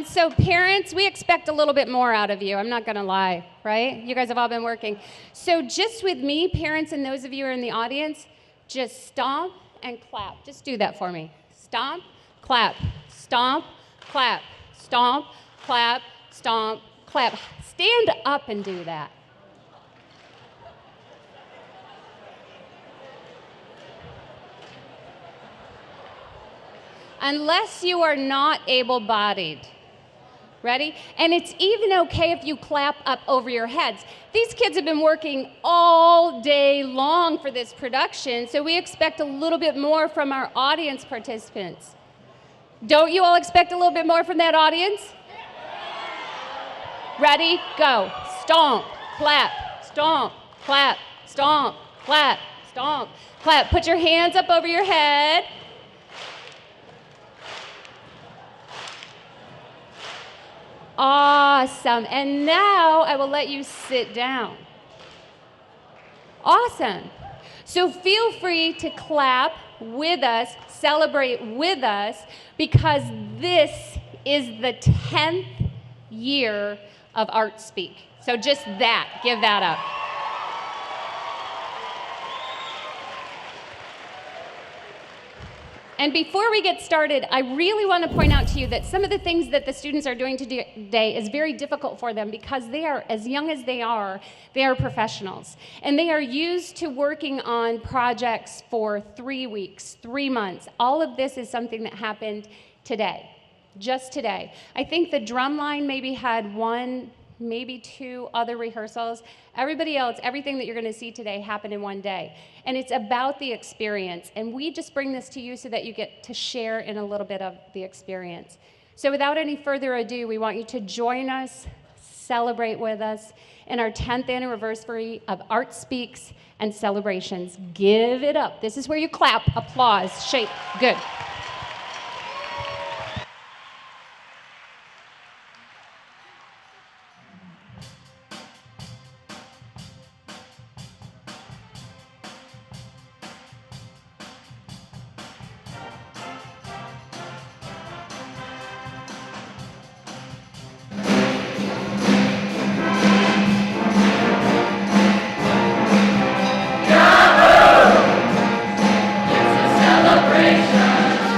So parents, we expect a little bit more out of you. I'm not going to lie, right? You guys have all been working. So just with me, parents and those of you who are in the audience, just stomp and clap. Just do that for me. Stomp, clap, stomp, clap, stomp, clap, stomp, clap. Stand up and do that. Unless you are not able-bodied. Ready? And it's even okay if you clap up over your heads. These kids have been working all day long for this production, so we expect a little bit more from our audience participants. Don't you all expect a little bit more from that audience? Ready? Go. Stomp, clap, stomp, clap, stomp, clap, stomp, clap. Put your hands up over your head. Awesome. And now I will let you sit down. Awesome. So feel free to clap with us, celebrate with us, because this is the 10th year of Art Speak. So just that, give that up. And before we get started, I really want to point out to you that some of the things that the students are doing today is very difficult for them because they are, as young as they are professionals. And they are used to working on projects for 3 weeks, 3 months. All of this is something that happened today, just today. I think the Drumline maybe had 1, maybe 2 other rehearsals. Everybody else, everything that you're going to see today happened in one day. And it's about the experience. And we just bring this to you so that you get to share in a little bit of the experience. So without any further ado, we want you to join us, celebrate with us in our 10th anniversary of Art Speaks and Celebrations. Give it up. This is where you clap, applause, shake. Good. Celebration!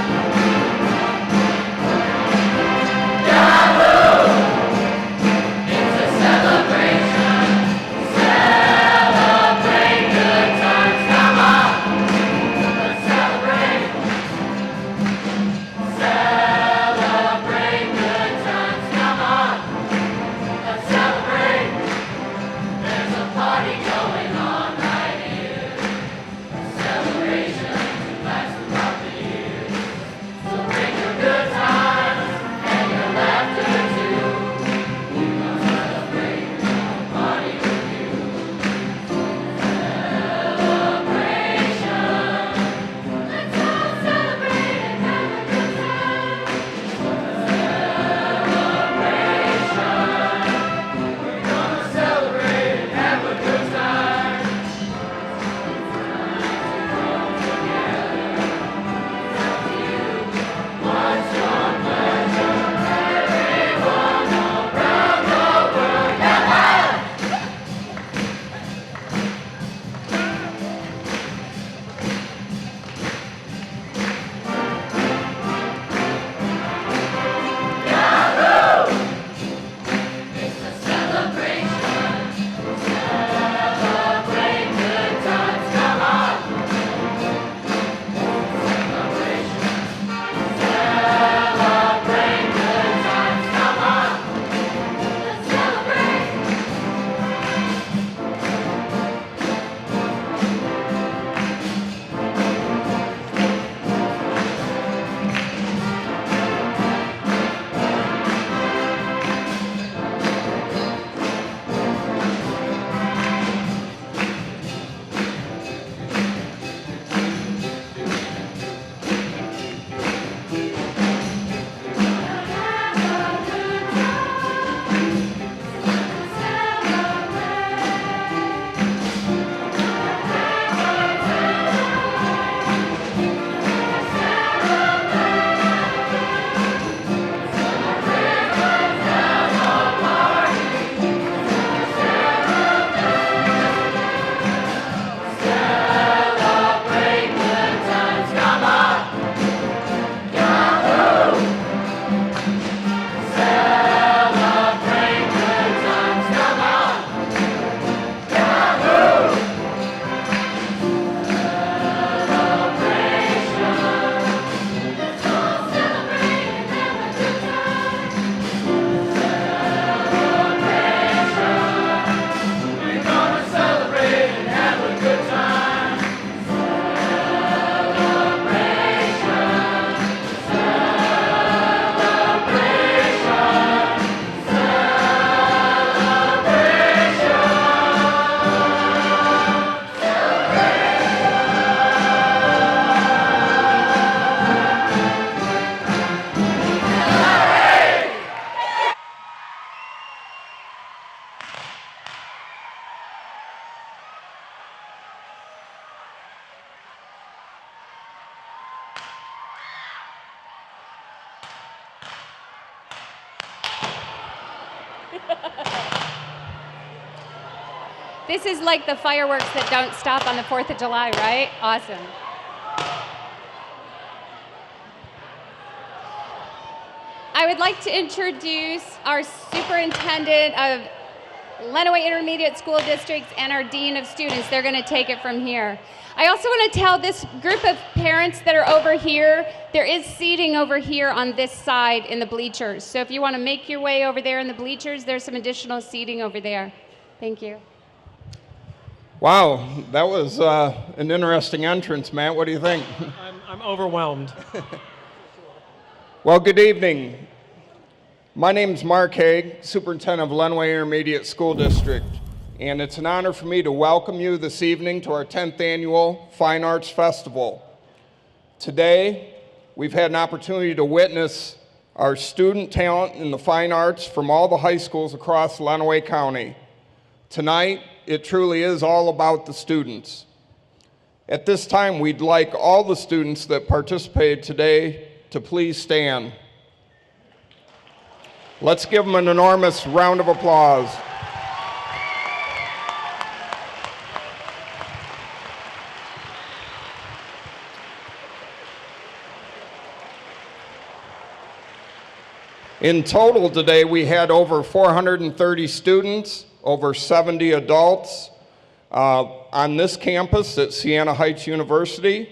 This is like the fireworks that don't stop on the 4th of July, right? Awesome. I would like to introduce our superintendent of Lenawee Intermediate School Districts and our dean of students. They're going to take it from here. I also want to tell this group of parents that are over here, there is seating over here on this side in the bleachers. So if you want to make your way over there in the bleachers, there's some additional seating over there. Thank you. Wow, that was an interesting entrance, Matt. What do you think? I'm overwhelmed. Well, good evening. My name is Mark Haig, Superintendent of Lenawee Intermediate School District, and it's an honor for me to welcome you this evening to our 10th Annual Fine Arts Festival. Today, we've had an opportunity to witness our student talent in the fine arts from all the high schools across Lenawee County. Tonight, it truly is all about the students. At this time, we'd like all the students that participated today to please stand. Let's give them an enormous round of applause. In total today, we had over 430 students, over 70 adults on this campus at Siena Heights University,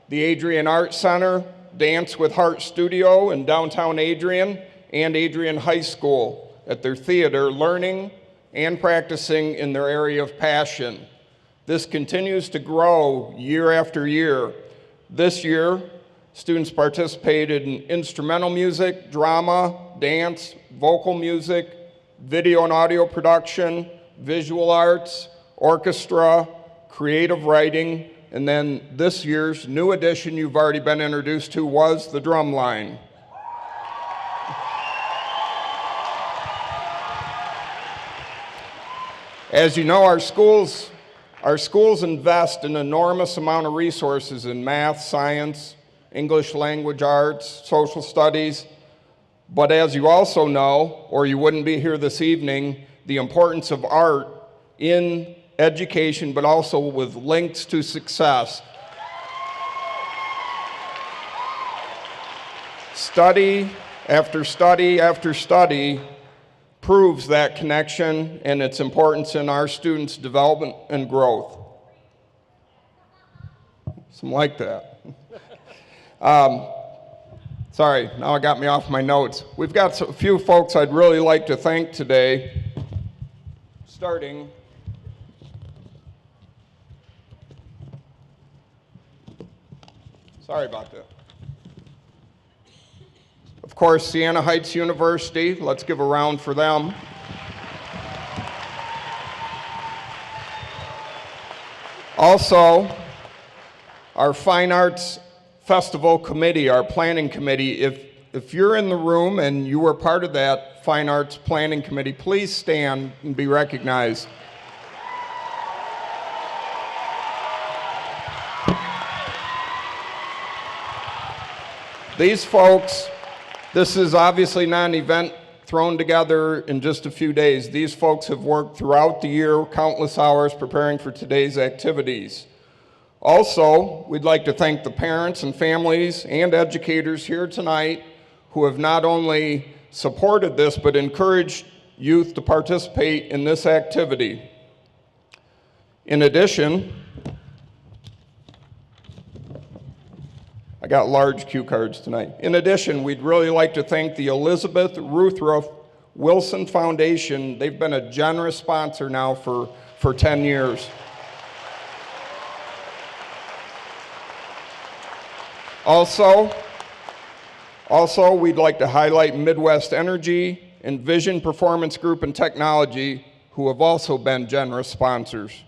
the Adrian Art Center, Dance with Heart Studio in downtown Adrian, and Adrian High School at their theater, learning and practicing in their area of passion. This continues to grow year after year. This year, students participated in instrumental music, drama, dance, vocal music, video and audio production, visual arts, orchestra, creative writing, and then this year's new addition you've already been introduced to was the Drumline. As you know, our schools invest an enormous amount of resources in math, science, English language arts, social studies. But as you also know, or you wouldn't be here this evening, the importance of art in education, but also with links to success. Study after study after study proves that connection and its importance in our students' development and growth. Some like that. Sorry, now I got me off my notes. We've got a few folks I'd really like to thank today, starting. Sorry about that. Of course, Siena Heights University, let's give a round for them. Also, our Fine Arts Festival Committee, our planning committee. If you're in the room and you were part of that Fine Arts Planning Committee, please stand and be recognized. These folks, this is obviously not an event thrown together in just a few days. These folks have worked throughout the year, countless hours preparing for today's activities. Also, we'd like to thank the parents and families and educators here tonight who have not only supported this, but encouraged youth to participate in this activity. In addition, I got large cue cards tonight. In addition, we'd really like to thank the Elizabeth Ruthruff Wilson Foundation. They've been a generous sponsor now for 10 years. Also, we'd like to highlight Midwest Energy and Vision Performance Group and Technology, who have also been generous sponsors.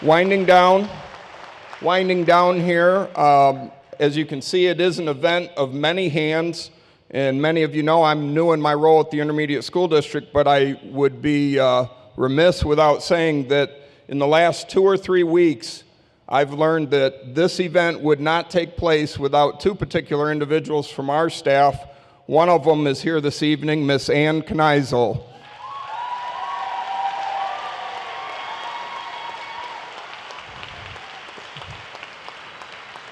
Winding down here, as you can see, it is an event of many hands, and many of you know I'm new in my role at the Intermediate School District, but I would be remiss without saying that in the last 2 or 3 weeks, I've learned that this event would not take place without 2 particular individuals from our staff One of them is here this evening, Miss Ann Kneisel.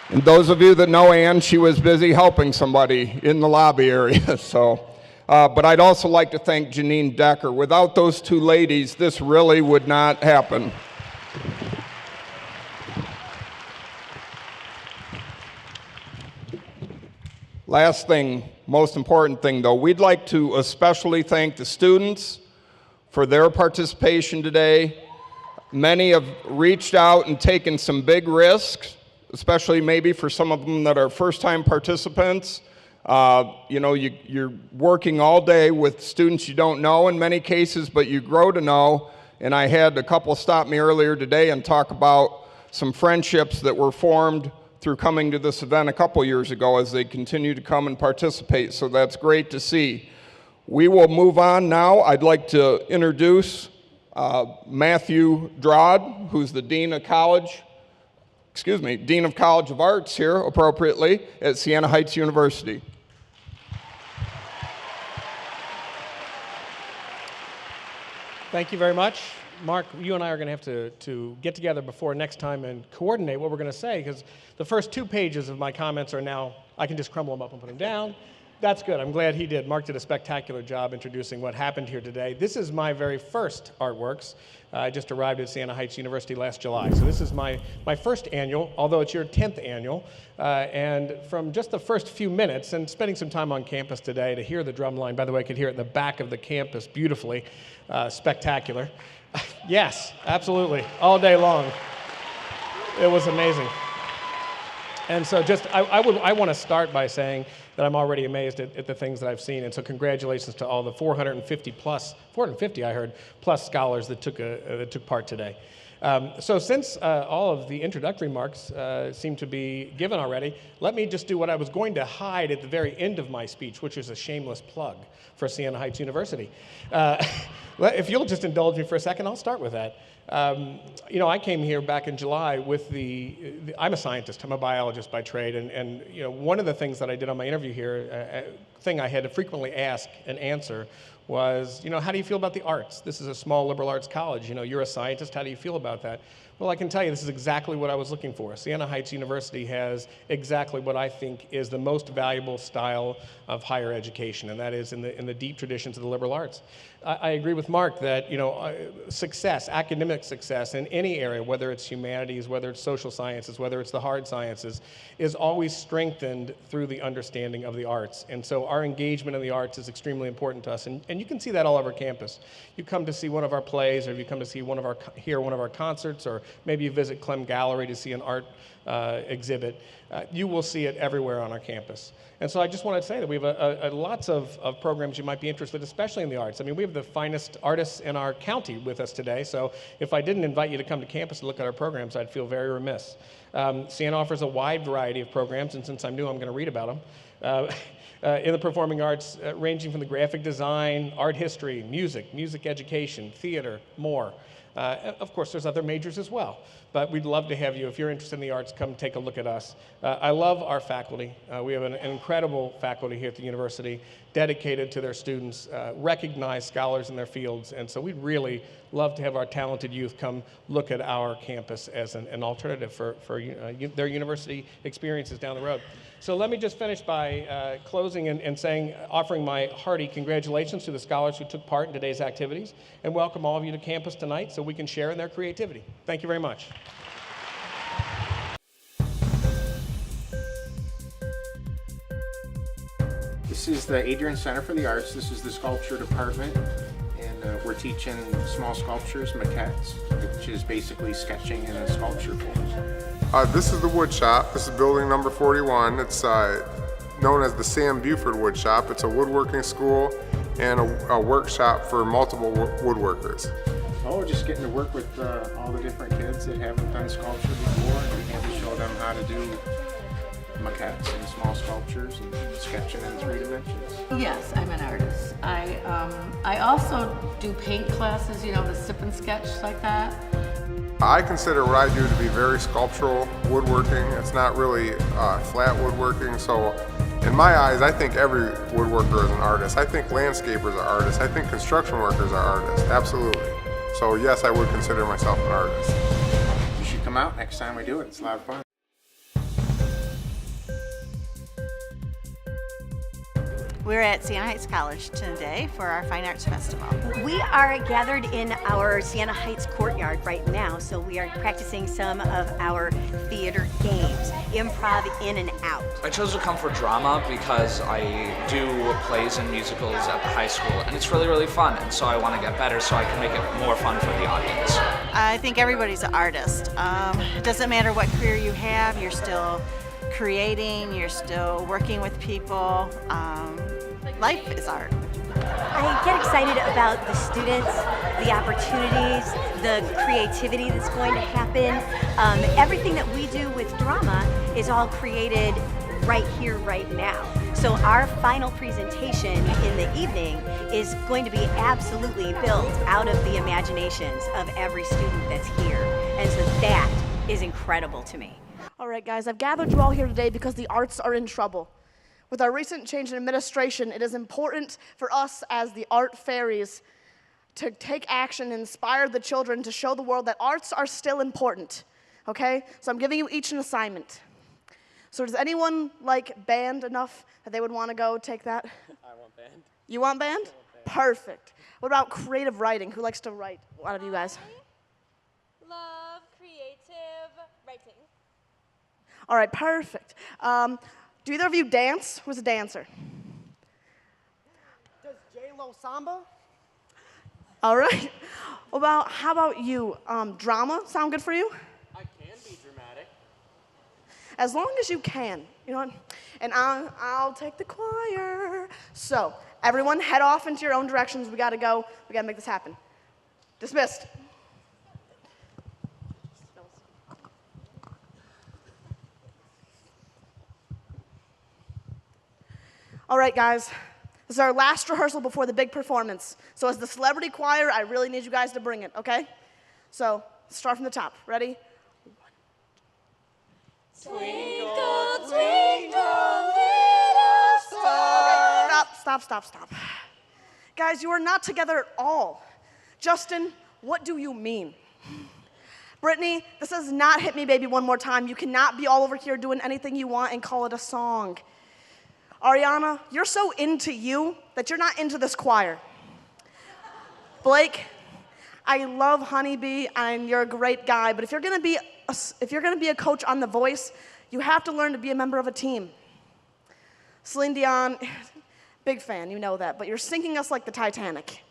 And those of you that know Ann, she was busy helping somebody in the lobby area. But I'd also like to thank Janine Decker. Without those two ladies, this really would not happen. Last thing, most important thing though, we'd like to especially thank the students for their participation today. Many have reached out and taken some big risks, especially maybe for some of them that are first-time participants. You're working all day with students you don't know in many cases, but you grow to know. And I had a couple stop me earlier today and talk about some friendships that were formed through coming to this event a couple years ago as they continue to come and participate. So that's great to see. We will move on now. I'd like to introduce Matthew Drod, who's the Dean of College of Arts here, appropriately, at Siena Heights University. Thank you very much. Mark, you and I are going to have to get together before next time and coordinate what we're going to say, because the first 2 pages of my comments are now, I can just crumble them up and put them down. That's good. I'm glad he did. Mark did a spectacular job introducing what happened here today. This is my very first Artworks. I just arrived at Siena Heights University last July. So this is my first annual, although it's your 10th annual. And from just the first few minutes and spending some time on campus today to hear the Drumline, by the way, I could hear it in the back of the campus beautifully, spectacular. Yes, absolutely, all day long. It was amazing. And so just, I want to start by saying that I'm already amazed at the things that I've seen. And so congratulations to all the 450 I heard, plus scholars that took part today. So since all of the introductory remarks seem to be given already, let me just do what I was going to hide at the very end of my speech, which is a shameless plug for Siena Heights University. If you'll just indulge me for a second, I'll start with that. I came here back in July with I'm a scientist, I'm a biologist by trade, and one of the things that I did on my interview here, thing I had to frequently ask and answer was, how do you feel about the arts? This is a small liberal arts college, you're a scientist, how do you feel about that? Well, I can tell you this is exactly what I was looking for. Siena Heights University has exactly what I think is the most valuable style of higher education, and that is in the deep traditions of the liberal arts. I agree with Mark that success, academic success in any area, whether it's humanities, whether it's social sciences, whether it's the hard sciences, is always strengthened through the understanding of the arts. And so our engagement in the arts is extremely important to us, and you can see that all over campus. You come to see one of our plays, or if you come to see one of our concerts, or maybe you visit Clem Gallery to see an art exhibit, you will see it everywhere on our campus. And so I just wanted to say that we have lots of programs you might be interested, especially in the arts. I mean, we have the finest artists in our county with us today, so if I didn't invite you to come to campus to look at our programs, I'd feel very remiss. Siena offers a wide variety of programs, and since I'm new, I'm going to read about them. In the performing arts, ranging from the graphic design, art history, music education, theater, more. Of course, there's other majors as well, but we'd love to have you. If you're interested in the arts, come take a look at us. I love our faculty. We have an incredible faculty here at the university, dedicated to their students, recognized scholars in their fields, and so we'd really love to have our talented youth come look at our campus as an alternative for their university experiences down the road. So let me just finish by closing and saying, offering my hearty congratulations to the scholars who took part in today's activities, and welcome all of you to campus tonight so we can share in their creativity. Thank you very much. This is the Adrian Center for the Arts. This is the sculpture department, and we're teaching small sculptures, maquettes, which is basically sketching in a sculpture form. This is the wood shop. This is building number 41. It's known as the Sam Buford Wood Shop. It's a woodworking school and a workshop for multiple woodworkers. Oh, just getting to work with all the different kids that haven't done sculpture before, and we have to show them how to do maquettes and small sculptures and sketching in 3 dimensions. Yes, I'm an artist. I also do paint classes, the sip and sketch like that. I consider what I do to be very sculptural woodworking. It's not really flat woodworking, so In my eyes, I think every woodworker is an artist. I think landscapers are artists. I think construction workers are artists, absolutely. So yes, I would consider myself an artist. You should come out next time we do it. It's a lot of fun. We're at Siena Heights College today for our Fine Arts Festival. We are gathered in our Siena Heights courtyard right now, so we are practicing some of our theater games, improv in and out. I chose to come for drama because I do plays and musicals at the high school, and it's really, really fun, and so I want to get better so I can make it more fun for the audience. I think everybody's an artist. It doesn't matter what career you have, you're still creating, you're still working with people. Life is art. I get excited about the students, the opportunities, the creativity that's going to happen. Everything that we do with drama is all created right here, right now. So our final presentation in the evening is going to be absolutely built out of the imaginations of every student that's here. And so that is incredible to me. All right, guys, I've gathered you all here today because the arts are in trouble. With our recent change in administration, it is important for us as the art fairies to take action and inspire the children to show the world that arts are still important, okay? So I'm giving you each an assignment. So does anyone like band enough that they would want to go take that? I want band. You want band? I want band. Perfect. What about creative writing? Who likes to write? One of you guys. Love creative writing. All right, perfect. Do either of you dance? Who's a dancer? Does J-Lo samba? All right. How about you? Drama sound good for you? I can be dramatic. As long as you can, you know what? And I'll take the choir. So, everyone head off into your own directions. We gotta go. We gotta make this happen. Dismissed. All right, guys. This is our last rehearsal before the big performance. So as the celebrity choir, I really need you guys to bring it, okay? So, let's start from the top. Ready? Twinkle, twinkle, little star. Okay, stop. Guys, you are not together at all. Justin, what do you mean? Brittany, this does not Hit Me Baby One More Time. You cannot be all over here doing anything you want and call it a song. Ariana, you're so into you that you're not into this choir. Blake, I love Honeybee and you're a great guy, but if you're gonna be a coach on The Voice, you have to learn to be a member of a team. Celine Dion, big fan, you know that, but you're sinking us like the Titanic.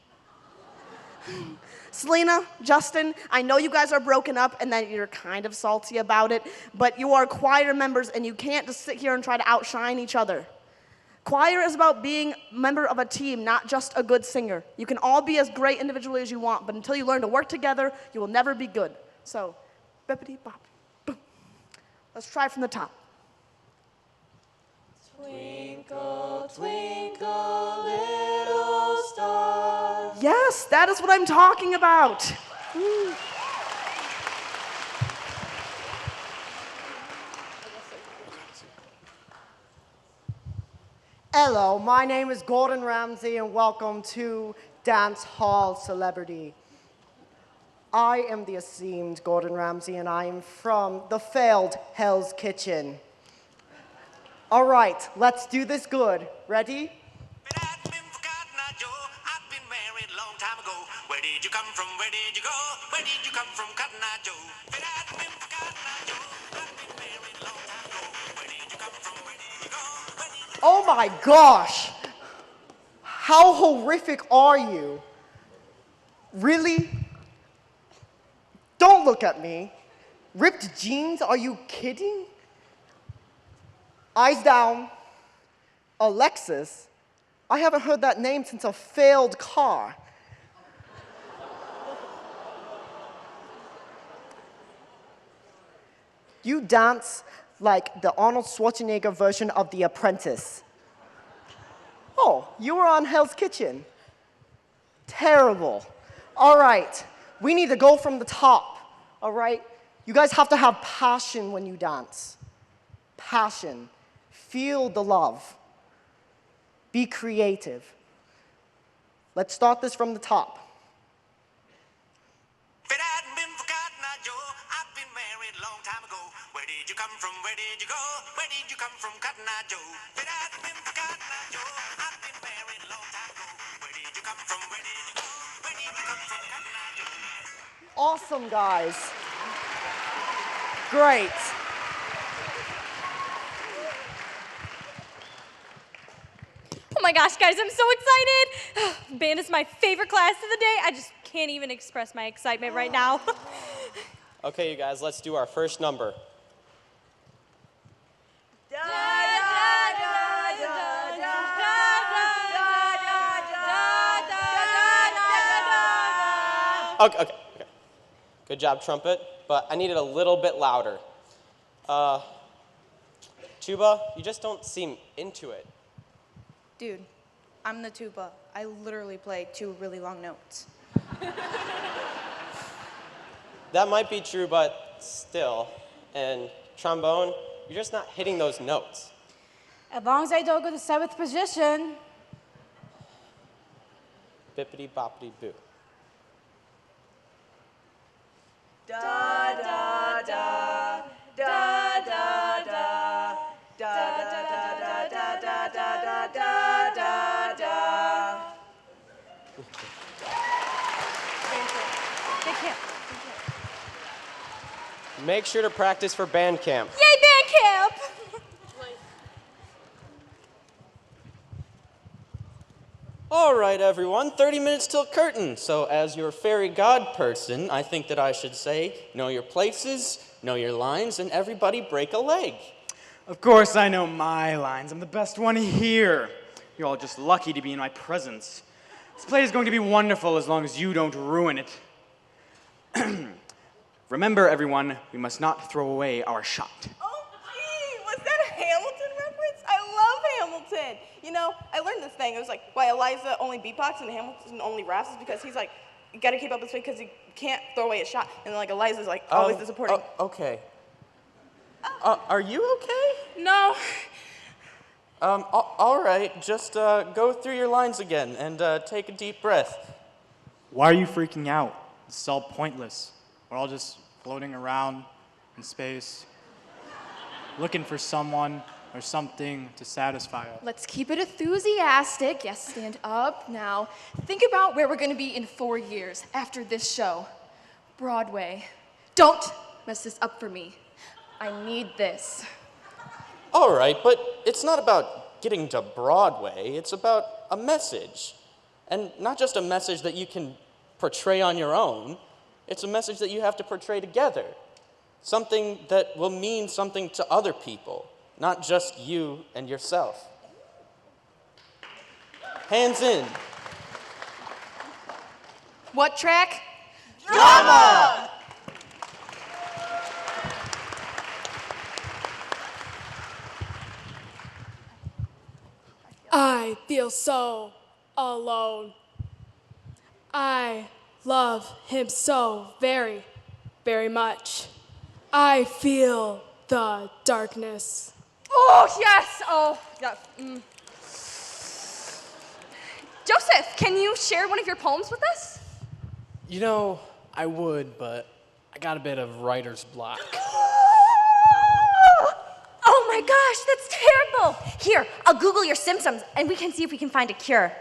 Selena, Justin, I know you guys are broken up and that you're kind of salty about it, but you are choir members and you can't just sit here and try to outshine each other. Choir is about being a member of a team, not just a good singer. You can all be as great individually as you want, but until you learn to work together, you will never be good. So, bippity-bop, boom. Let's try from the top. Twinkle, twinkle, little star. Yes, that is what I'm talking about. Woo. Hello, my name is Gordon Ramsay and welcome to Dance Hall Celebrity. I am the esteemed Gordon Ramsay and I am from the failed Hell's Kitchen. All right, let's do this good. Ready? Where did you come from? Where did you go? Where did you come from, Cotton Eye Joe? Oh my gosh! How horrific are you? Really? Don't look at me. Ripped jeans? Are you kidding? Eyes down. Alexis? I haven't heard that name since a failed car. You dance like the Arnold Schwarzenegger version of The Apprentice. Oh, you were on Hell's Kitchen. Terrible. All right, we need to go from the top, all right? You guys have to have passion when you dance. Passion. Feel the love, Be creative. Let's start this from the top. If it hadn't been for Cotton Eye Joe, I'd been married a long time ago. Where did you come from? Where did you go? Where did you come from, Cotton Eye Joe? If it hadn't been for Cotton Eye Joe, I'd been married a long time ago. Where did you come from? Where did you go? Where did you come from, Cotton Eye Joe? Awesome, guys. Great. Oh my gosh, guys, I'm so excited. Band is my favorite class of the day. I just can't even express my excitement right now. Okay, you guys, let's do our first number. Okay. Good job, trumpet, but I need it a little bit louder. Tuba, you just don't seem into it. Dude, I'm the tuba. I literally play 2 really long notes. That might be true, but still. And trombone, you're just not hitting those notes. As long as I don't go to 7th position. Bippity boppity boo. Da da da da da da da da da da da da da da da. They can't. Make sure to practice for band camp. Yay, band camp! All right, everyone, 30 minutes till curtain. So as your fairy god person, I think that I should say, know your places, know your lines, and everybody break a leg. Of course I know my lines. I'm the best one here. You're all just lucky to be in my presence. This play is going to be wonderful as long as you don't ruin it. Remember, everyone, we must not throw away our shot. Oh, gee, was that a Hamilton reference? I love Hamilton. You know, I learned this thing. It was like, why Eliza only beatbox and Hamilton only raps is because he's like, you gotta keep up with speed because he can't throw away his shot. And then like Eliza's like always the supporting. Okay. Are you okay? No. All right, just go through your lines again and take a deep breath. Why are you freaking out? This is all pointless. We're all just floating around in space, looking for someone or something to satisfy us. Let's keep it enthusiastic. Yes, stand up. Now, think about where we're going to be in 4 years after this show. Broadway. Don't mess this up for me. I need this. All right, but it's not about getting to Broadway. It's about a message. And not just a message that you can portray on your own. It's a message that you have to portray together. Something that will mean something to other people, not just you and yourself. Hands in. What track? Drama! I feel so alone. I love him so very, very much. I feel the darkness. Oh, yes. Oh, yeah. Joseph, can you share one of your poems with us? You know, I would, but I got a bit of writer's block. Oh my gosh, that's terrible. Here, I'll Google your symptoms and we can see if we can find a cure.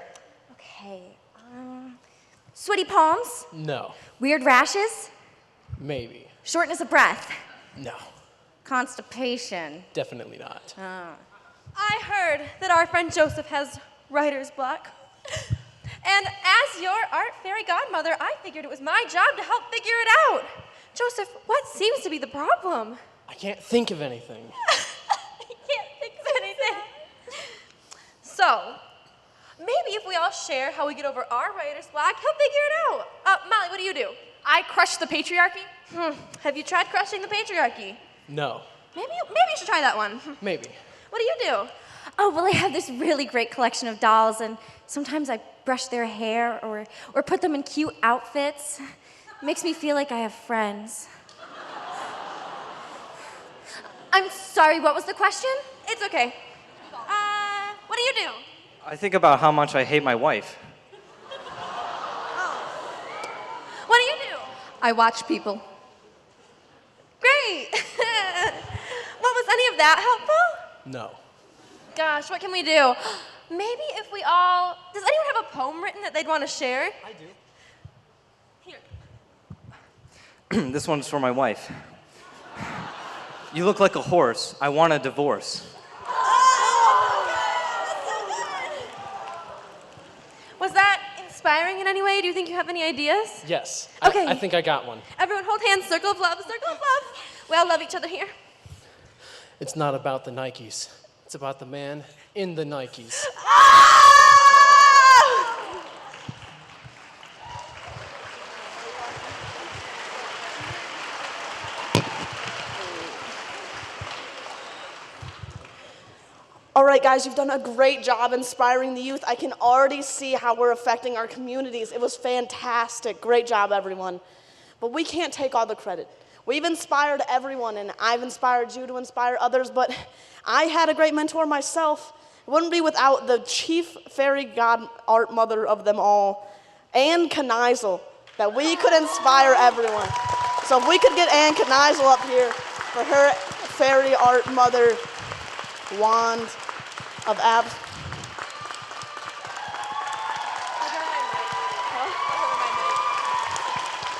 Okay, sweaty palms? No. Weird rashes? Maybe. Shortness of breath? No. Constipation? Definitely not. I heard that our friend Joseph has writer's block. And as your art fairy godmother, I figured it was my job to help figure it out. Joseph, what seems to be the problem? I can't think of anything. Can't think of anything. So, maybe if we all share how we get over our writer's block, he'll figure it out. Molly, what do you do? I crush the patriarchy. Have you tried crushing the patriarchy? No. Maybe you should try that one. Maybe. What do you do? Oh, well, I have this really great collection of dolls, and sometimes I brush their hair or put them in cute outfits. Makes me feel like I have friends. I'm sorry, what was the question? It's okay. What do you do? I think about how much I hate my wife. What do you do? I watch people. Great. Well, was any of that helpful? No. Gosh, what can we do? Maybe if we all... Does anyone have a poem written that they'd want to share? I do. Here. This one's for my wife. You look like a horse. I want a divorce. Was that inspiring in any way? Do you think you have any ideas? Yes. Okay. I think I got one. Everyone hold hands, circle of love, circle of love. We all love each other here. It's not about the Nikes. It's about the man in the Nikes. All right, guys, you've done a great job inspiring the youth. I can already see how we're affecting our communities. It was fantastic. Great job, everyone. But we can't take all the credit. We've inspired everyone, and I've inspired you to inspire others, but I had a great mentor myself. It wouldn't be without the chief fairy god art mother of them all, Anne Kneisel, that we could inspire everyone. So if we could get Anne Kneisel up here for her fairy art mother wand of abs.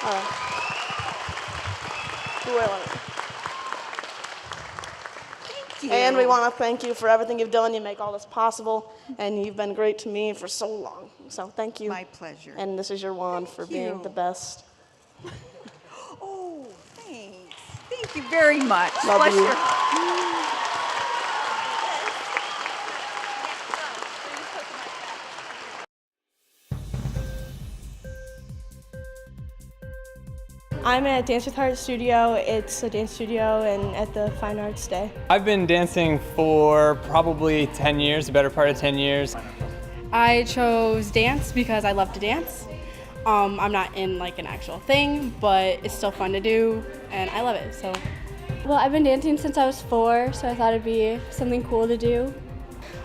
All right. Thank you. And we want to thank you for everything you've done. You make all this possible, and you've been great to me for so long. So thank you. My pleasure. And this is your wand for being the best. Oh, thanks. Thank you very much. Love Bless you. your heart. I'm at Dance with Heart Studio. It's a dance studio and at the Fine Arts Day. I've been dancing for probably 10 years, the better part of 10 years. I chose dance because I love to dance. I'm not in like an actual thing, but it's still fun to do and I love it, so. Well, I've been dancing since I was 4, so I thought it'd be something cool to do.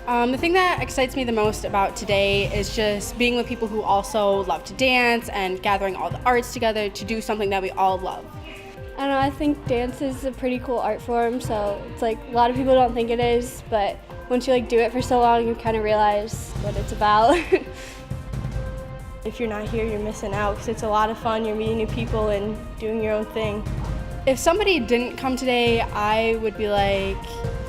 The thing that excites me the most about today is just being with people who also love to dance and gathering all the arts together to do something that we all love. I don't know, I think dance is a pretty cool art form, so it's like a lot of people don't think it is, but once you like do it for so long, you kind of realize what it's about. If you're not here, you're missing out because it's a lot of fun. You're meeting new people and doing your own thing. If somebody didn't come today, I would be like,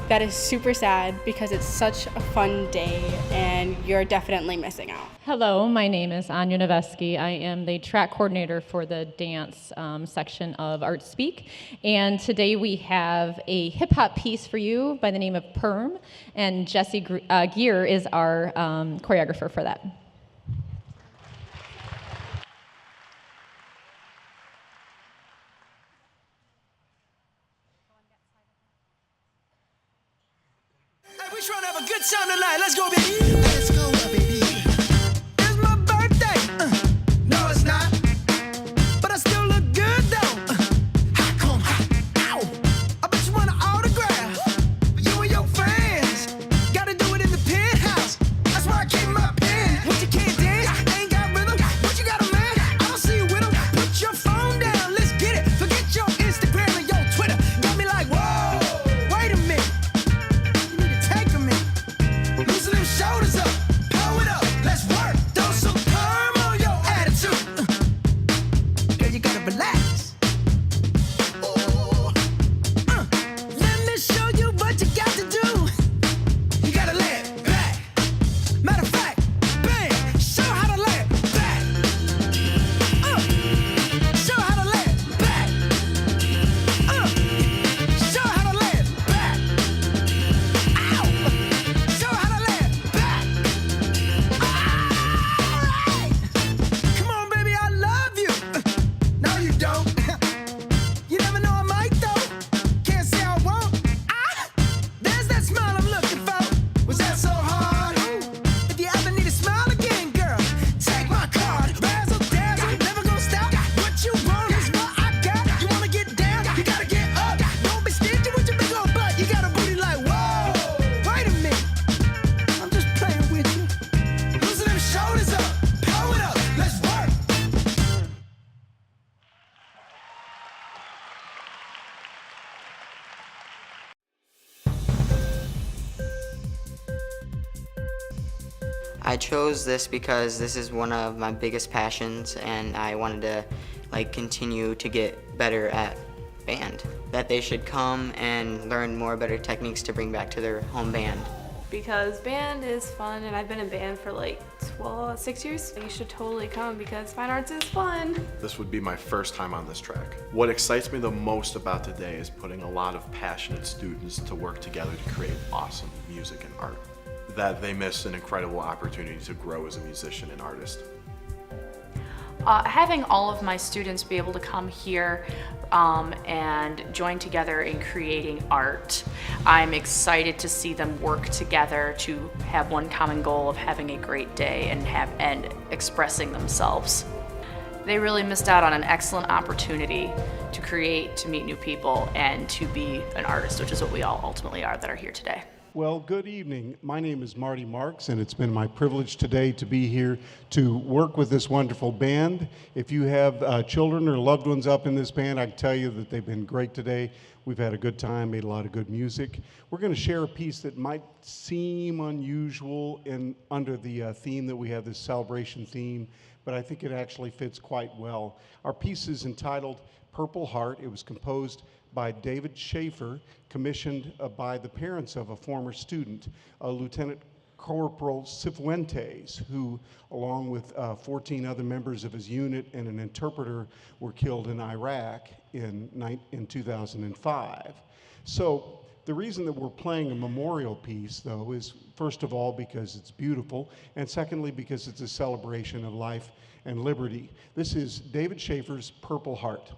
that is super sad because it's such a fun day and you're definitely missing out. Hello, my name is Anya Noveski. I am the track coordinator for the dance section of Art Speak. And today we have a hip hop piece for you by the name of Perm, and Jesse Gear is our choreographer for that. We trying to have a good time tonight. Let's go, baby. Let's go, baby. It's my birthday. No, it's not. But I still look good, though. How come? Ow. I bet you want an autograph. You and your friends. Gotta do it in the penthouse. That's why I keep my pen. What you can't dance, ain't got rhythm. What you got a man? I don't see you with him. Put your phone down. Let's get it. Forget your Instagram and your Twitter. Got me like, whoa. Wait a minute. Loosen them shoulders up. I chose this because this is one of my biggest passions, and I wanted to continue to get better at band. That they should come and learn more better techniques to bring back to their home band. Because band is fun, and I've been in band for 6 years. You should totally come because fine arts is fun. This would be my first time on this track. What excites me the most about today is putting a lot of passionate students to work together to create awesome music and art. That they miss an incredible opportunity to grow as a musician and artist. Having all of my students be able to come here and join together in creating art, I'm excited to see them work together to have one common goal of having a great day and expressing themselves. They really missed out on an excellent opportunity to create, to meet new people, and to be an artist, which is what we all ultimately are that are here today. Well, good evening. My name is Marty Marks, and it's been my privilege today to be here to work with this wonderful band. If you have children or loved ones up in this band, I can tell you that they've been great today. We've had a good time, made a lot of good music. We're going to share a piece that might seem unusual under the theme that we have, this celebration theme, but I think it actually fits quite well. Our piece is entitled Purple Heart. It was composed by David Schaefer, commissioned by the parents of a former student, Lieutenant Corporal Cifuentes, who, along with 14 other members of his unit and an interpreter, were killed in Iraq in 2005. So the reason that we're playing a memorial piece, though, is first of all because it's beautiful, and secondly because it's a celebration of life and liberty. This is David Schaefer's Purple Heart.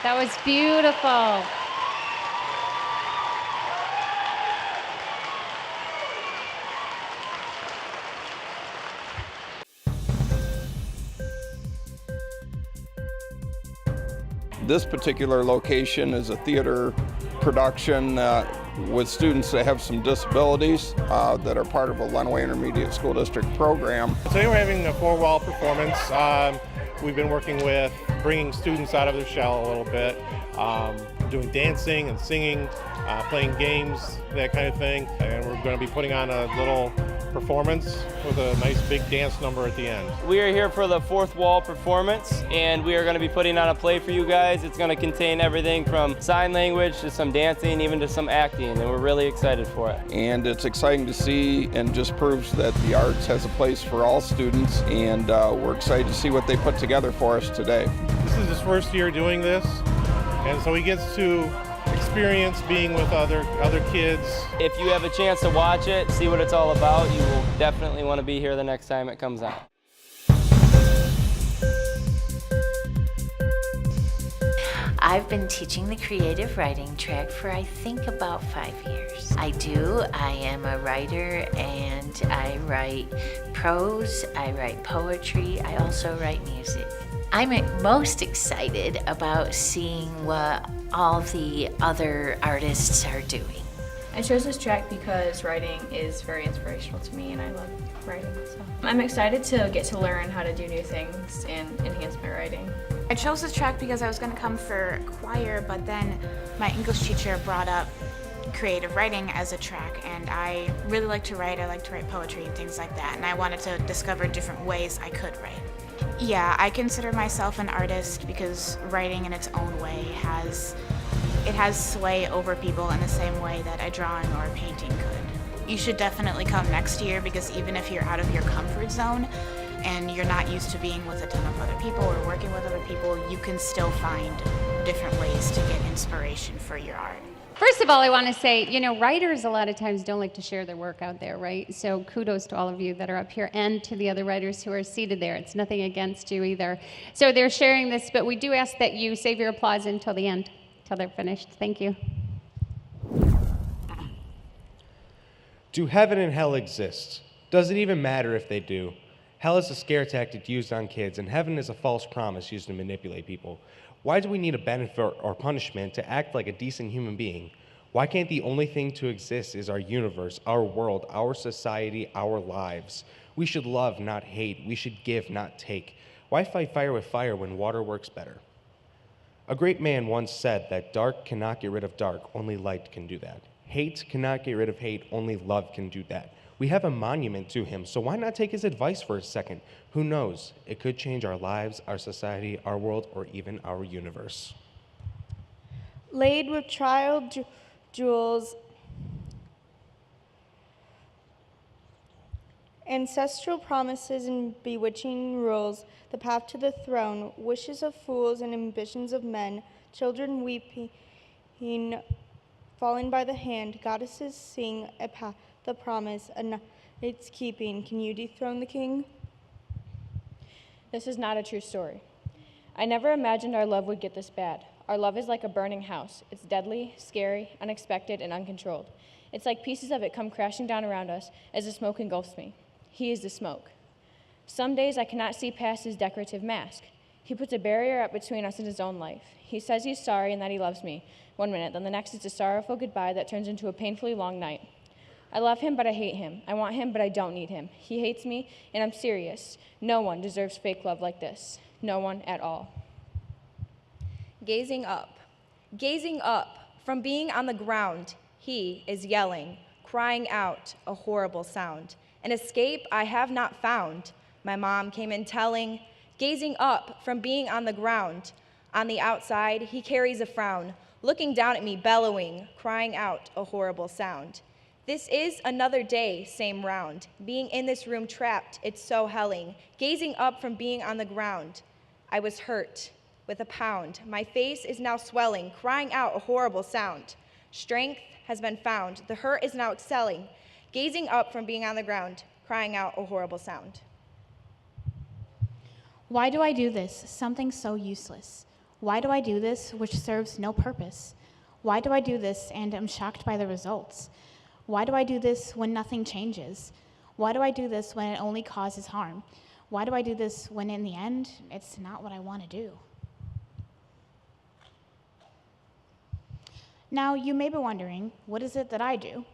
That was beautiful. This particular location is a theater production with students that have some disabilities that are part of a Lenawee Intermediate School District program. Today we're having a four-wall performance. We've been working with bringing students out of their shell a little bit, doing dancing and singing, playing games, that kind of thing. And we're going to be putting on a little performance with a nice big dance number at the end. We are here for the fourth wall performance, and we are going to be putting on a play for you guys. It's going to contain everything from sign language to some dancing, even to some acting, and we're really excited for it. And it's exciting to see, and just proves that the arts has a place for all students, and we're excited to see what they put together for us today. This is his first year doing this, and so he gets to experience being with other kids. If you have a chance to watch it, see what it's all about, you will definitely want to be here the next time it comes out. I've been teaching the creative writing track for I think about 5 years. I am a writer, and I write prose, I write poetry, I also write music. I'm most excited about seeing what all the other artists are doing. I chose this track because writing is very inspirational to me, and I love writing. So I'm excited to get to learn how to do new things and enhance my writing. I chose this track because I was going to come for choir, but then my English teacher brought up creative writing as a track, and I really like to write. I like to write poetry and things like that, and I wanted to discover different ways I could write. Yeah, I consider myself an artist because writing in its own way has sway over people in the same way that a drawing or a painting could. You should definitely come next year, because even if you're out of your comfort zone and you're not used to being with a ton of other people or working with other people, you can still find different ways to get inspiration for your art. First of all, I want to say, writers a lot of times don't like to share their work out there, right? So kudos to all of you that are up here and to the other writers who are seated there. It's nothing against you either. So they're sharing this, but we do ask that you save your applause until the end, till they're finished. Thank you. Do heaven and hell exist? Does it even matter if they do? Hell is a scare tactic used on kids, and heaven is a false promise used to manipulate people. Why do we need a benefit or punishment to act like a decent human being? Why can't the only thing to exist is our universe, our world, our society, our lives? We should love, not hate. We should give, not take. Why fight fire with fire when water works better? A great man once said that dark cannot get rid of dark, only light can do that. Hate cannot get rid of hate, only love can do that. We have a monument to him, so why not take his advice for a second? Who knows? It could change our lives, our society, our world, or even our universe. Laid with trial jewels, ancestral promises and bewitching rules, the path to the throne, wishes of fools and ambitions of men, children weeping, falling by the hand, goddesses sing the promise, and its keeping. Can you dethrone the king? This is not a true story. I never imagined our love would get this bad. Our love is like a burning house. It's deadly, scary, unexpected, and uncontrolled. It's like pieces of it come crashing down around us as the smoke engulfs me. He is the smoke. Some days I cannot see past his decorative mask. He puts a barrier up between us and his own life. He says he's sorry and that he loves me. 1 minute, then the next is a sorrowful goodbye that turns into a painfully long night. I love him, but I hate him. I want him, but I don't need him. He hates me, and I'm serious. No one deserves fake love like this. No one at all. Gazing up from being on the ground, he is yelling, crying out a horrible sound. An escape I have not found, my mom came in telling. Gazing up from being on the ground, on the outside, he carries a frown, looking down at me, bellowing, crying out a horrible sound. This is another day, same round. Being in this room trapped, it's so helling. Gazing up from being on the ground, I was hurt with a pound. My face is now swelling, crying out a horrible sound. Strength has been found. The hurt is now excelling. Gazing up from being on the ground, crying out a horrible sound. Why do I do this? Something so useless. Why do I do this which serves no purpose? Why do I do this and am shocked by the results? Why do I do this when nothing changes? Why do I do this when it only causes harm? Why do I do this when in the end, it's not what I want to do? Now, you may be wondering, what is it that I do?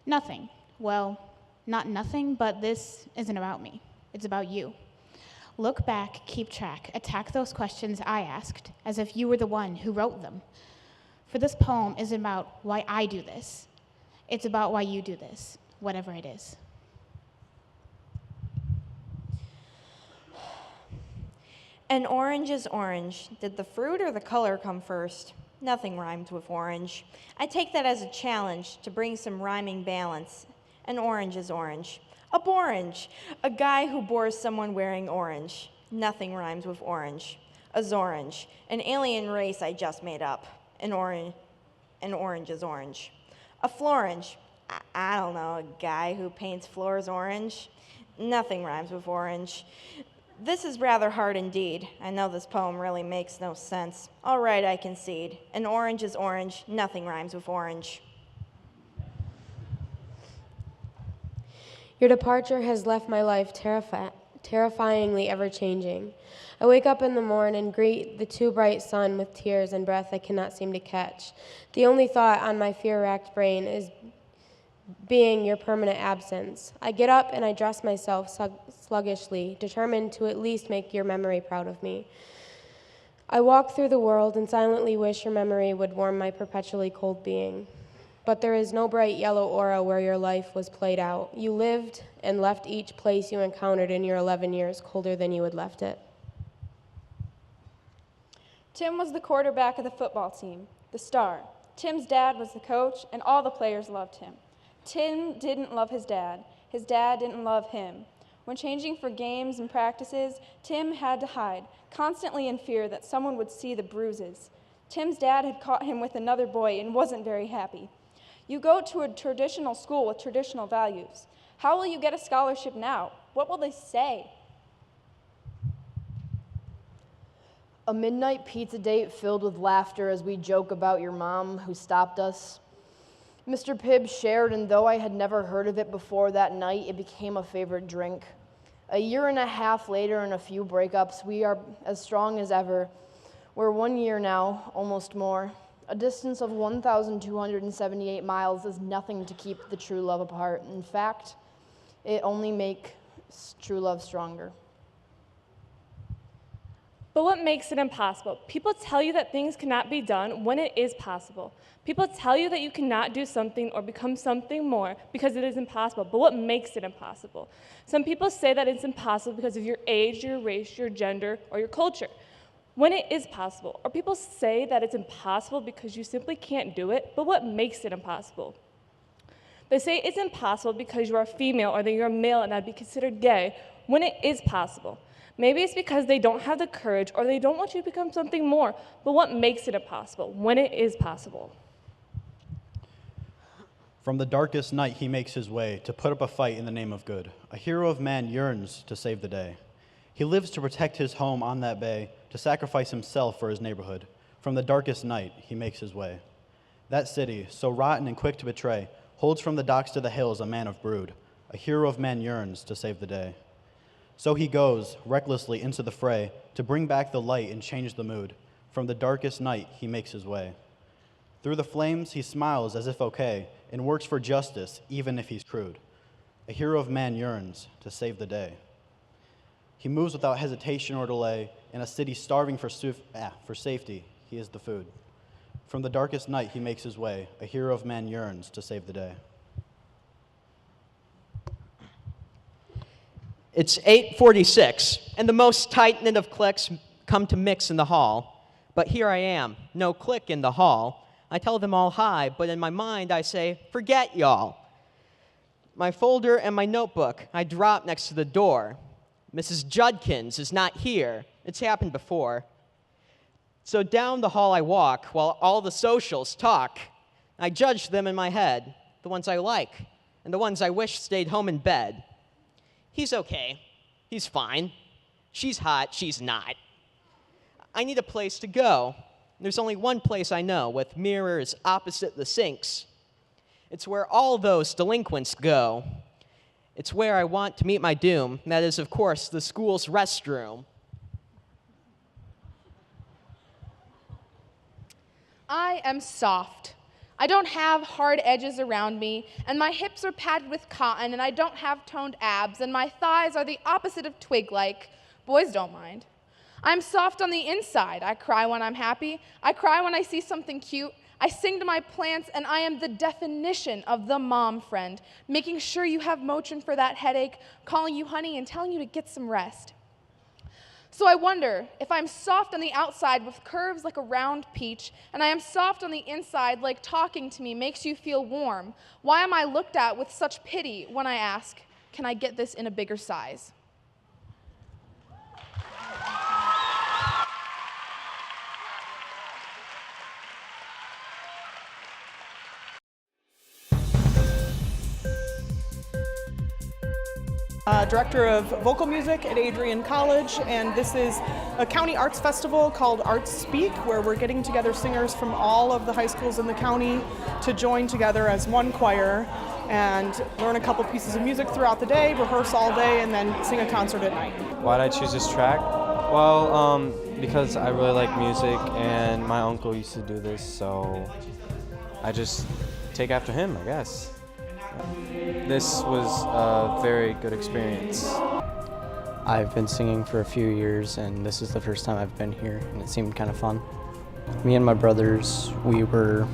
Nothing. Well, not nothing, but this isn't about me. It's about you. Look back, keep track, attack those questions I asked, as if you were the one who wrote them. For this poem isn't about why I do this. It's about why you do this, whatever it is. An orange is orange. Did the fruit or the color come first? Nothing rhymes with orange. I take that as a challenge to bring some rhyming balance. An orange is orange. A borange, a guy who bores someone wearing orange. Nothing rhymes with orange. A zorange, an alien race I just made up. An orange is orange. A florange, I don't know, a guy who paints floors orange. Nothing rhymes with orange. This is rather hard indeed. I know this poem really makes no sense. All right, I concede. An orange is orange. Nothing rhymes with orange. Your departure has left my life terrifyingly ever-changing. I wake up in the morn and greet the too bright sun with tears and breath I cannot seem to catch. The only thought on my fear-racked brain is being your permanent absence. I get up and I dress myself sluggishly, determined to at least make your memory proud of me. I walk through the world and silently wish your memory would warm my perpetually cold being. But there is no bright yellow aura where your life was played out. You lived and left each place you encountered in your 11 years colder than you had left it. Tim was the quarterback of the football team, the star. Tim's dad was the coach, and all the players loved him. Tim didn't love his dad. His dad didn't love him. When changing for games and practices, Tim had to hide, constantly in fear that someone would see the bruises. Tim's dad had caught him with another boy and wasn't very happy. You go to a traditional school with traditional values. How will you get a scholarship now? What will they say? A midnight pizza date filled with laughter as we joke about your mom who stopped us. Mr. Pibb shared, and though I had never heard of it before that night, it became a favorite drink. A year and a half later and a few breakups, we are as strong as ever. We're 1 year now, almost more. A distance of 1,278 miles is nothing to keep the true love apart. In fact, it only makes true love stronger. But what makes it impossible? People tell you that things cannot be done when it is possible. People tell you that you cannot do something or become something more because it is impossible. But what makes it impossible? Some people say that it's impossible because of your age, your race, your gender, or your culture. When it is possible, or people say that it's impossible because you simply can't do it, but what makes it impossible? They say it's impossible because you are female or that you're male and that'd be considered gay, when it is possible. Maybe it's because they don't have the courage or they don't want you to become something more, but what makes it impossible when it is possible? From the darkest night he makes his way to put up a fight in the name of good. A hero of man yearns to save the day. He lives to protect his home on that bay, to sacrifice himself for his neighborhood. From the darkest night, he makes his way. That city, so rotten and quick to betray, holds from the docks to the hills a man of brood. A hero of man yearns to save the day. So he goes, recklessly, into the fray, to bring back the light and change the mood. From the darkest night, he makes his way. Through the flames, he smiles as if okay, and works for justice, even if he's crude. A hero of man yearns to save the day. He moves without hesitation or delay, in a city starving for safety, he is the food. From the darkest night he makes his way, a hero of man yearns to save the day. It's 8:46, and the most tight-knit of cliques come to mix in the hall. But here I am, no clique in the hall. I tell them all hi, but in my mind I say, forget y'all. My folder and my notebook I drop next to the door. Mrs. Judkins is not here. It's happened before. So down the hall I walk while all the socials talk. I judge them in my head, the ones I like, and the ones I wish stayed home in bed. He's okay. He's fine. She's hot. She's not. I need a place to go. There's only one place I know, with mirrors opposite the sinks. It's where all those delinquents go. It's where I want to meet my doom. That is, of course, the school's restroom. I am soft. I don't have hard edges around me, and my hips are padded with cotton, and I don't have toned abs, and my thighs are the opposite of twig-like. Boys don't mind. I'm soft on the inside. I cry when I'm happy. I cry when I see something cute. I sing to my plants, and I am the definition of the mom friend, making sure you have Motrin for that headache, calling you honey, and telling you to get some rest. So I wonder if I'm soft on the outside with curves like a round peach, and I am soft on the inside like talking to me makes you feel warm, why am I looked at with such pity when I ask, can I get this in a bigger size? Director of vocal music at Adrian College, and this is a county arts festival called Arts Speak, where we're getting together singers from all of the high schools in the county to join together as one choir and learn a couple pieces of music throughout the day, rehearse all day, and then sing a concert at night. Why did I choose this track? Well, because I really like music and my uncle used to do this, so I just take after him, I guess. This was a very good experience. I've been singing for a few years, and this is the first time I've been here, and it seemed kind of fun. Me and my brothers, we were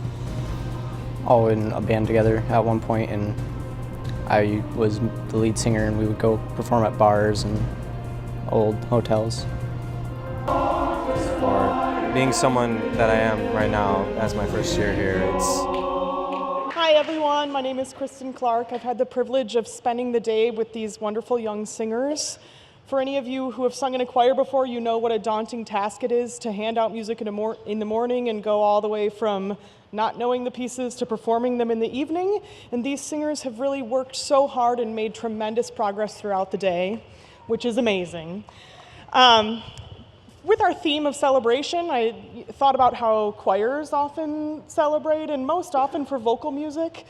all in a band together at one point, and I was the lead singer, and we would go perform at bars and old hotels. For being someone that I am right now as my first year here, Hi everyone, my name is Kristen Clark. I've had the privilege of spending the day with these wonderful young singers. For any of you who have sung in a choir before, you know what a daunting task it is to hand out music in the morning and go all the way from not knowing the pieces to performing them in the evening. And these singers have really worked so hard and made tremendous progress throughout the day, which is amazing. With our theme of celebration, I thought about how choirs often celebrate, and most often for vocal music,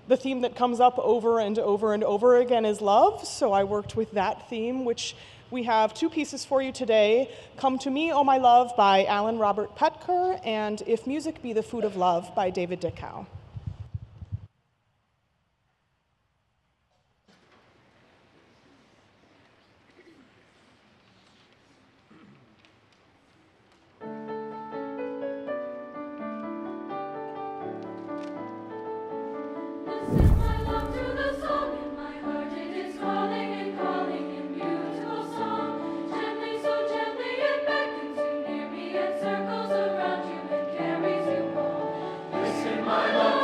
the theme that comes up over and over and over again is love. So I worked with that theme, which we have two pieces for you today. Come to Me, Oh My Love by Alan Robert Petker, and If Music Be the Food of Love by David Dickow. My love.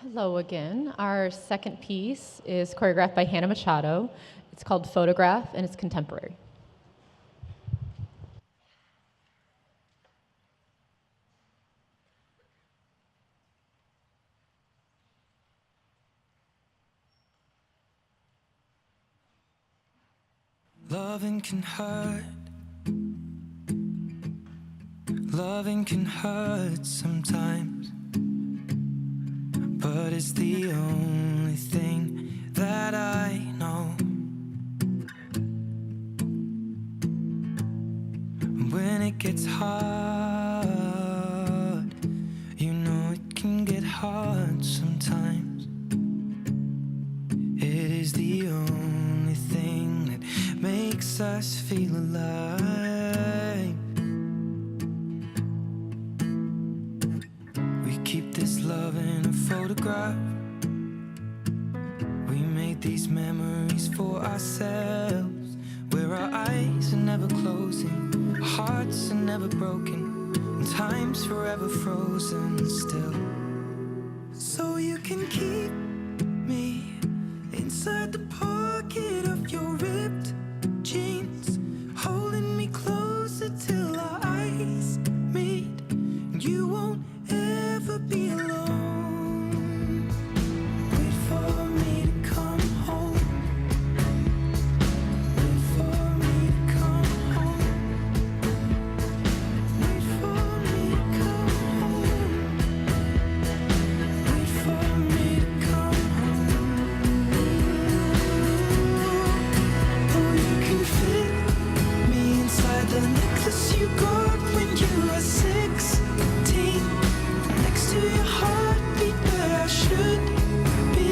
Hello again. Our second piece is choreographed by Hannah Machado. It's called Photograph, and it's contemporary. Loving can hurt. Loving can hurt sometimes, but it's the only thing that I know. When it gets hard, you know it can get hard sometimes. It is the only thing that makes us feel alive. We keep this love in a photograph. We made these memories for ourselves, where our eyes are never closing, our hearts are never broken, and time's forever frozen still. So you can keep me inside the pocket of your ripped jeans, holding me closer till our eyes meet. You won't ever be alone. Wait for me to come home. Wait for me to come home. Wait for me to come home. Wait for me to come home. Oh, you can fit me inside the necklace you got when you were 16. Next to your heartbeat where I should be.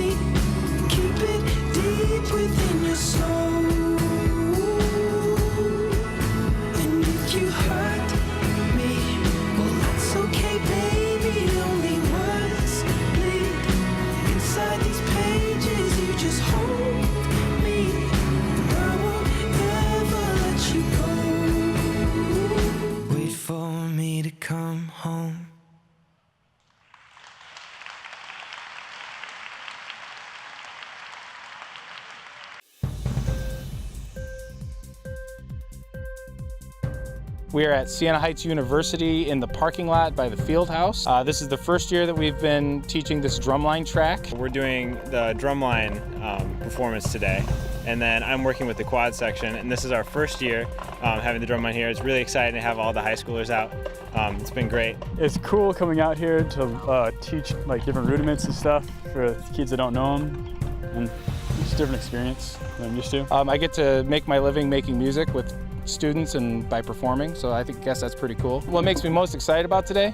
Keep it deep within your soul. And if you hurt me, well that's okay baby. Only words bleed inside these pages. You just hold me, and I won't ever let you go. Wait for me to come home. We are at Siena Heights University in the parking lot by the field house. This is the first year that we've been teaching this drumline track. We're doing the drumline performance today, and then I'm working with the quad section, and this is our first year having the drumline here. It's really exciting to have all the high schoolers out. It's been great. It's cool coming out here to teach like different rudiments and stuff for kids that don't know them, and it's a different experience than I'm used to. I get to make my living making music with students and by performing, so I guess that's pretty cool. What makes me most excited about today,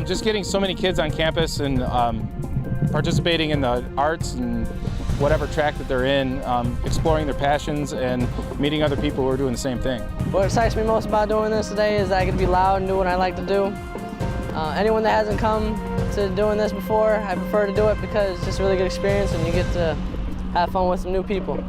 just getting so many kids on campus and participating in the arts and whatever track that they're in, exploring their passions and meeting other people who are doing the same thing. What excites me most about doing this today is that I get to be loud and do what I like to do. Anyone that hasn't come to doing this before, I prefer to do it because it's just a really good experience and you get to have fun with some new people.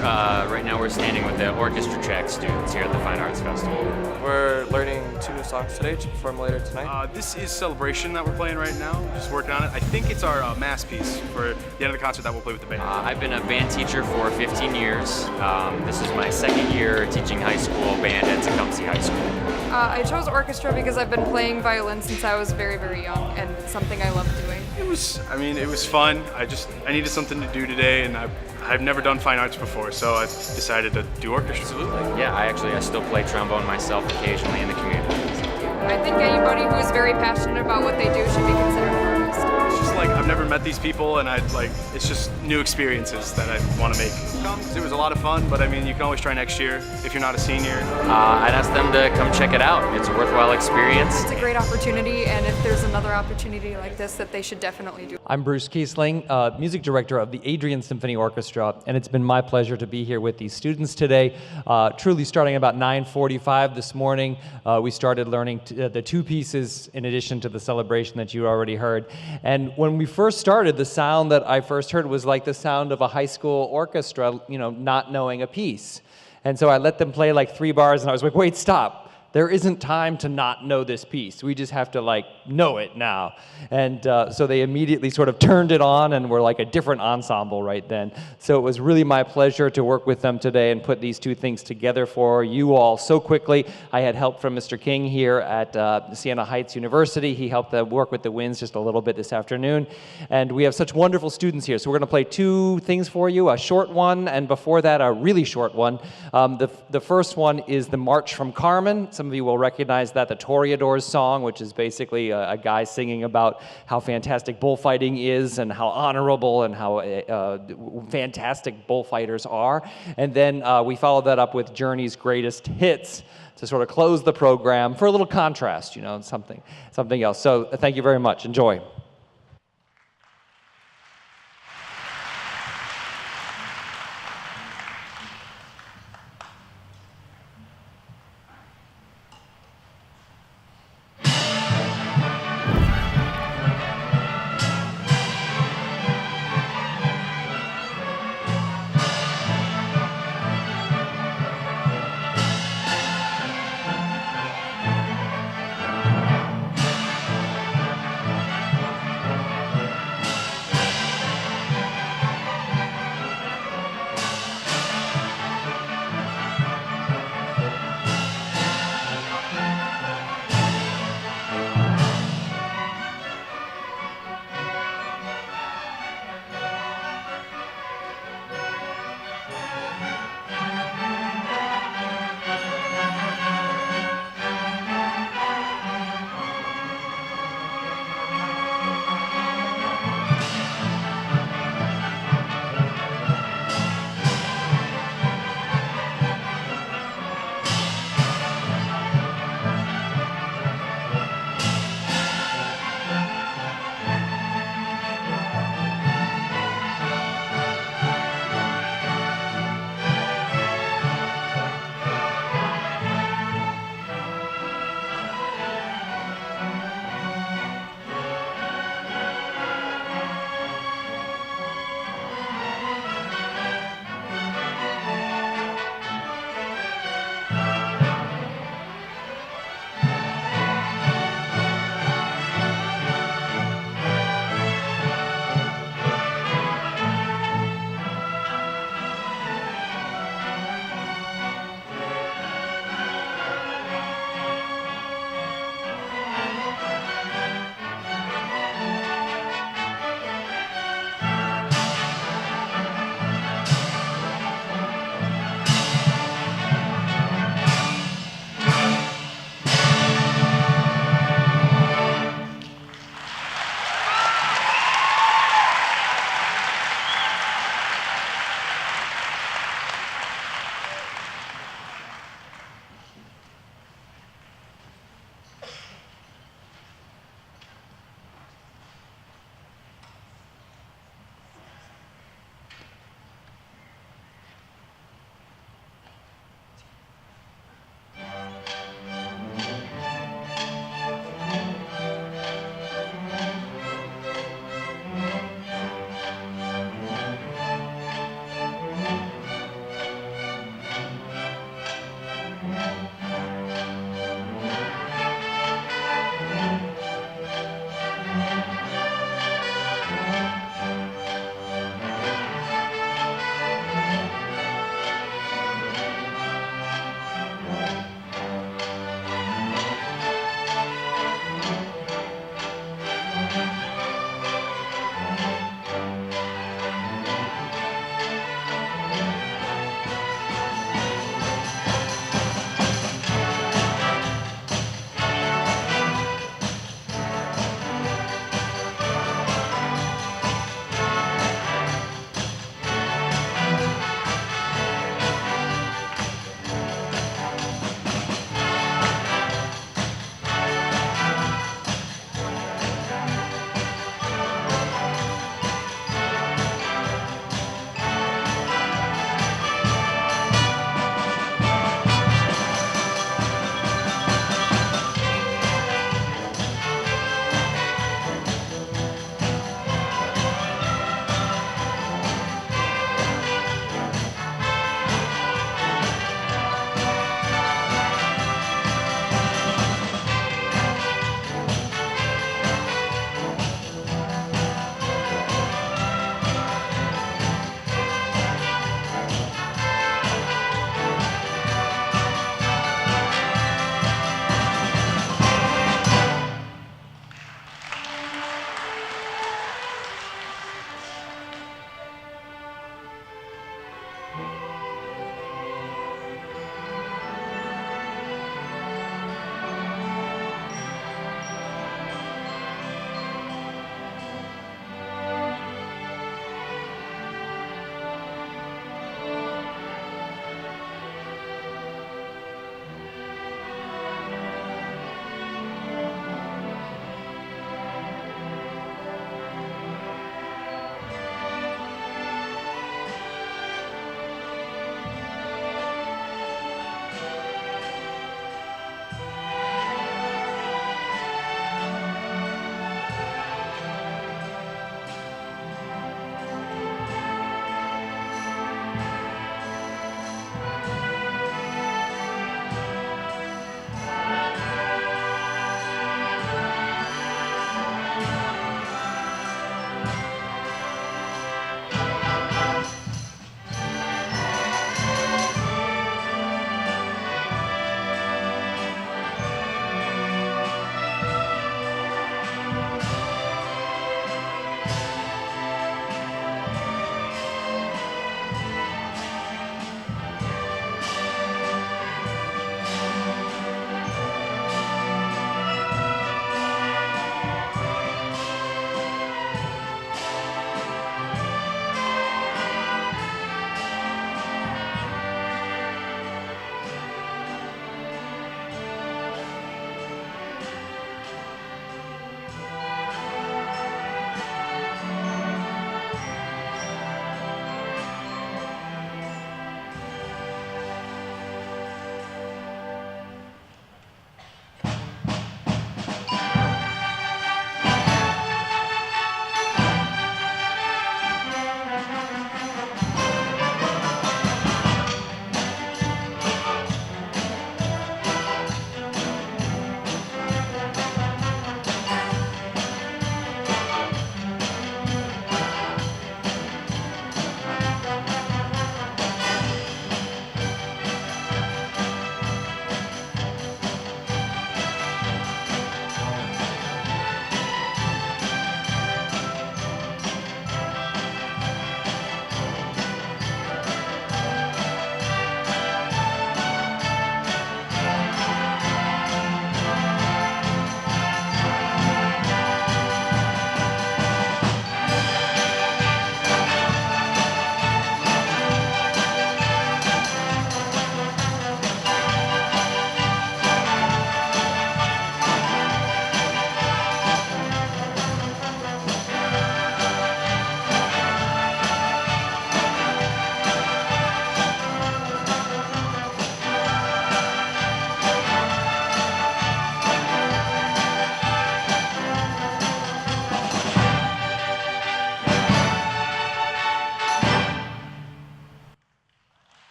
Right now we're standing with the orchestra track students here at the Fine Arts Festival. We're learning 2 new songs today to perform later tonight. This is Celebration that we're playing right now, just working on it. I think it's our mass piece for the end of the concert that we'll play with the band. I've been a band teacher for 15 years. This is my second year teaching high school band at Tecumseh High School. I chose orchestra because I've been playing violin since I was very, very young, and it's something I love doing. It was fun. I needed something to do today, and I've never done fine arts before, so I decided to do orchestra. Absolutely. Yeah, I still play trombone myself occasionally in the community. I think anybody who is very passionate about what they do should be considered an artist. It's just like I've never met these people, and it's just new experiences that I want to make. It was a lot of fun, but I mean, you can always try next year if you're not a senior. I'd ask them to come check it out. It's a worthwhile experience. It's a great opportunity, and if there's another opportunity like this, that they should definitely do. I'm Bruce Kiesling, music director of the Adrian Symphony Orchestra, and it's been my pleasure to be here with these students today. Truly starting about 9:45 this morning, we started learning the 2 pieces in addition to the celebration that you already heard. And when we first started, the sound that I first heard was like the sound of a high school orchestra, not knowing a piece. And so I let them play like 3 bars, and I was like, wait, stop. There isn't time to not know this piece. We just have to know it now. And so they immediately sort of turned it on and were like a different ensemble right then. So it was really my pleasure to work with them today and put these 2 things together for you all so quickly. I had help from Mr. King here at Siena Heights University. He helped work with the winds just a little bit this afternoon. And we have such wonderful students here. So we're going to play 2 things for you, a short one, and before that, a really short one. The first one is the March from Carmen. Some of you will recognize that, the Toreadors song, which is basically a guy singing about how fantastic bullfighting is and how honorable and how fantastic bullfighters are. And then we follow that up with Journey's Greatest Hits to sort of close the program for a little contrast, something else. So thank you very much. Enjoy.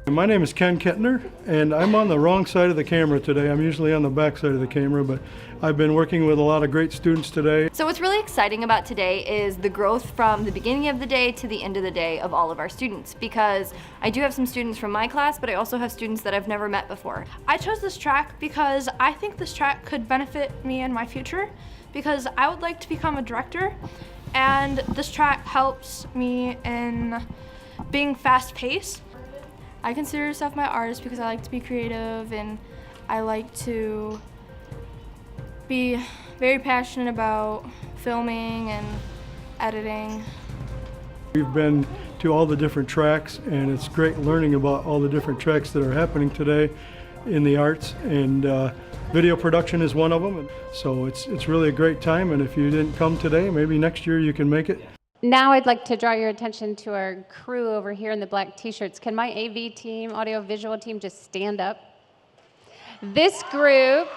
My name is Ken Kettner, and I'm on the wrong side of the camera today. I'm usually on the back side of the camera, but I've been working with a lot of great students today. So what's really exciting about today is the growth from the beginning of the day to the end of the day of all of our students, because I do have some students from my class, but I also have students that I've never met before. I chose this track because I think this track could benefit me in my future, because I would like to become a director, and this track helps me in being fast-paced. I consider myself my artist because I like to be creative and I like to be very passionate about filming and editing. We've been to all the different tracks, and it's great learning about all the different tracks that are happening today in the arts, and video production is one of them. So it's really a great time, and if you didn't come today, maybe next year you can make it. Now I'd like to draw your attention to our crew over here in the black t-shirts. Can my AV team, audio visual team, just stand up? This group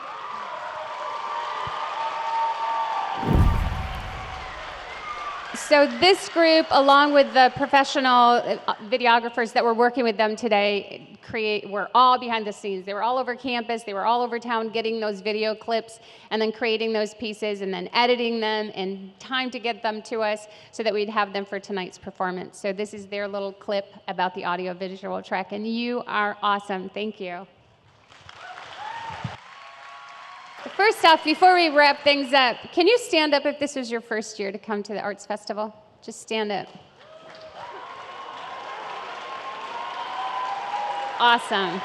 along with the professional videographers that were working with them today, were all behind the scenes. They were all over campus, they were all over town getting those video clips and then creating those pieces and then editing them in time to get them to us so that we'd have them for tonight's performance. So this is their little clip about the audio visual track, and you are awesome. Thank you. First off, before we wrap things up, can you stand up if this was your first year to come to the Arts Festival? Just stand up. Awesome.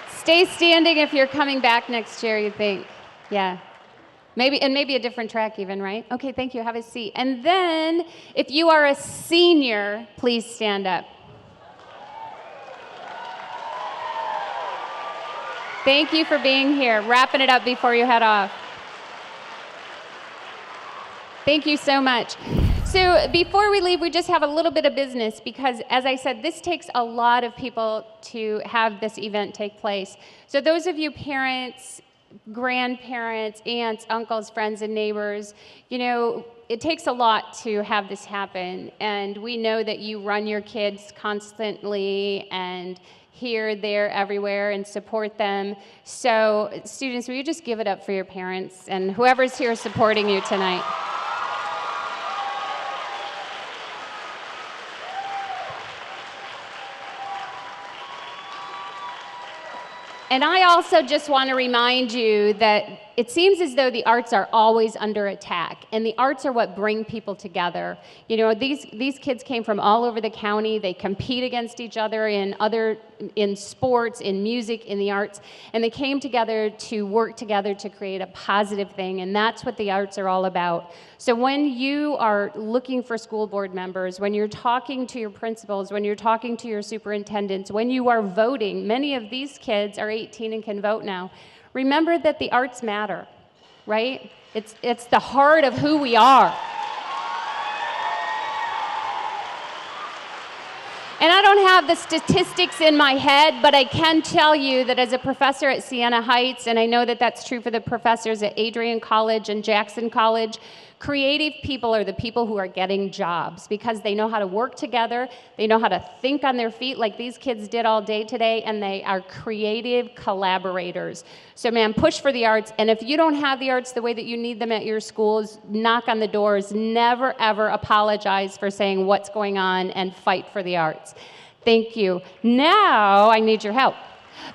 Stay standing if you're coming back next year, you think. Yeah. Maybe a different track even, right? Okay, thank you. Have a seat. And then, if you are a senior, please stand up. Thank you for being here. Wrapping it up before you head off. Thank you so much. So before we leave, we just have a little bit of business because, as I said, this takes a lot of people to have this event take place. So those of you parents, grandparents, aunts, uncles, friends, and neighbors, you know, it takes a lot to have this happen. And we know that you run your kids constantly and here, there, everywhere, and support them. So students, will you just give it up for your parents and whoever's here supporting you tonight? And I also just want to remind you that it seems as though the arts are always under attack, and the arts are what bring people together. You know, these kids came from all over the county. They compete against each other in sports, in music, in the arts, and they came together to work together to create a positive thing, and that's what the arts are all about. So when you are looking for school board members, when you're talking to your principals, when you're talking to your superintendents, when you are voting, many of these kids are 18 and can vote now. Remember that the arts matter, right? It's the heart of who we are. And I don't have the statistics in my head, but I can tell you that as a professor at Siena Heights, and I know that that's true for the professors at Adrian College and Jackson College, creative people are the people who are getting jobs because they know how to work together, they know how to think on their feet like these kids did all day today, and they are creative collaborators. So man, push for the arts, and if you don't have the arts the way that you need them at your schools, knock on the doors. Never, ever apologize for saying what's going on and fight for the arts. Thank you. Now I need your help.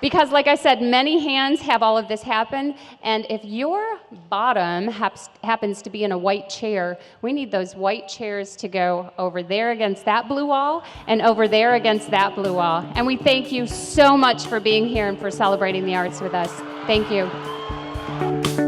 Because like I said, many hands have all of this happen, and if your bottom happens to be in a white chair, we need those white chairs to go over there against that blue wall and over there against that blue wall. And we thank you so much for being here and for celebrating the arts with us. Thank you.